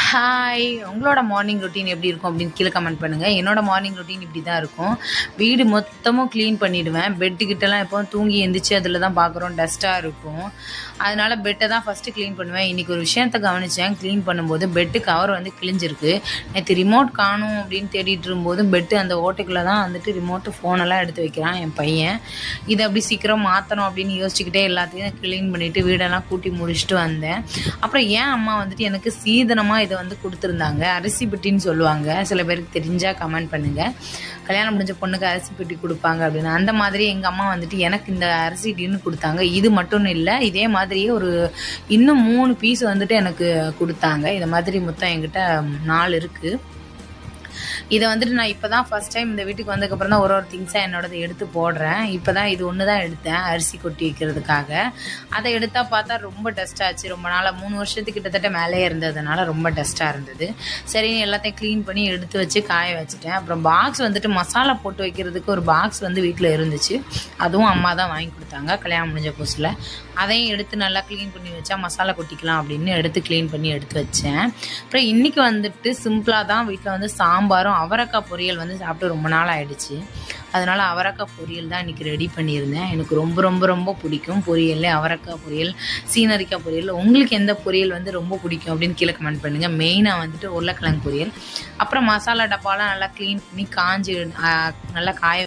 Hi, உங்களோட morning routine எப்படி இருக்கும் அப்படின்னு கீழே கமெண்ட் பண்ணுங்கள். என்னோட மார்னிங் ரொட்டீன் இப்படி தான் இருக்கும். வீடு மொத்தமும் க்ளீன் பண்ணிவிடுவேன். பெட்டுக்கிட்டலாம் எப்போ தூங்கி எந்திரிச்சு அதில் தான் பார்க்குறோம், டஸ்ட்டாக இருக்கும். அதனால் பெட்டை தான் ஃபஸ்ட்டு க்ளீன் பண்ணுவேன். இன்றைக்கி ஒரு விஷயத்தை கவனித்தேன். க்ளீன் பண்ணும்போது பெட்டு கவர் வந்து கிழிஞ்சிருக்கு. நேற்று ரிமோட் காணும் அப்படின்னு தேடிட்டு இருக்கும்போது பெட்டு அந்த ஓட்டுக்குள்ளே தான் வந்துட்டு ரிமோட்டு ஃபோனெல்லாம் எடுத்து வைக்கிறான் என் பையன். இதை அப்படி சீக்கிரம் மாற்றணும் அப்படின்னு யோசிச்சுக்கிட்டே எல்லாத்தையும் க்ளீன் பண்ணிவிட்டு வீடெல்லாம் கூட்டி முடிச்சுட்டு வந்தேன். அப்புறம் ஏன் அம்மா வந்துட்டு எனக்கு சீதனமாக இதை வந்து கொடுத்துருந்தாங்க. அரிசி பெட்டின்னு சொல்லுவாங்க, சில பேருக்கு தெரிஞ்சால் கமெண்ட் பண்ணுங்கள். கல்யாணம் முடிஞ்ச பொண்ணுக்கு அரிசி பெட்டி கொடுப்பாங்க அப்படின்னு. அந்த மாதிரி எங்கள் அம்மா வந்துட்டு எனக்கு இந்த அரிசி டின்னு கொடுத்தாங்க. இது மட்டும் இல்லை, இதே மாதிரியே ஒரு இன்னும் 3 பீஸ் வந்துட்டு எனக்கு கொடுத்தாங்க. இதை மாதிரி மொத்தம் என்கிட்ட 4 இருக்குது. இதை வந்துட்டு நான் இப்போ தான் ஃபஸ்ட் டைம் இந்த வீட்டுக்கு வந்ததுக்கப்புறம் தான் ஒரு திங்ஸாக என்னோடதை எடுத்து போடுறேன். இப்போ தான் இது ஒன்று தான் எடுத்தேன் அரிசி கொட்டி வைக்கிறதுக்காக. அதை எடுத்தால் பார்த்தா ரொம்ப டஸ்ட்டாச்சு. ரொம்ப நாளாக 3 வருஷத்துக்கு கிட்டத்தட்ட மேலே இருந்ததுனால ரொம்ப டஸ்ட்டாக இருந்தது. சரின்னு எல்லாத்தையும் க்ளீன் பண்ணி எடுத்து வச்சு காய வச்சுட்டேன். அப்புறம் பாக்ஸ் வந்துட்டு மசாலா போட்டு வைக்கிறதுக்கு ஒரு பாக்ஸ் வந்து வீட்டில் இருந்துச்சு. அதுவும் அம்மா தான் வாங்கி கொடுத்தாங்க கல்யாணம் முடிஞ்ச புதுசில். அதையும் எடுத்து நல்லா க்ளீன் பண்ணி வச்சா மசாலா கொட்டிக்கலாம் அப்படின்னு எடுத்து க்ளீன் பண்ணி எடுத்து வச்சேன். அப்புறம் இன்றைக்கி வந்துட்டு சிம்பிளாக தான் வீட்டில் வந்து சாம்பாரும் அவரைக்காய் பொரியல் வந்து சாப்பிட்டு ரொம்ப நாள் ஆகிடுச்சு. அதனால் அவரைக்காய் பொரியல் தான் இன்றைக்கி ரெடி பண்ணியிருந்தேன். எனக்கு ரொம்ப ரொம்ப ரொம்ப பிடிக்கும் பொரியல். அவரைக்காய் பொரியல், சீனரிக்காய் பொரியல். உங்களுக்கு எந்த பொரியல் வந்து ரொம்ப பிடிக்கும் அப்படின்னு கீழே கமெண்ட் பண்ணுங்கள். மெயினாக வந்துட்டு உருளைக்கிழங்கு பொரியல். அப்புறம் மசாலா டப்பாலாம் நல்லா க்ளீன் பண்ணி நல்லா காய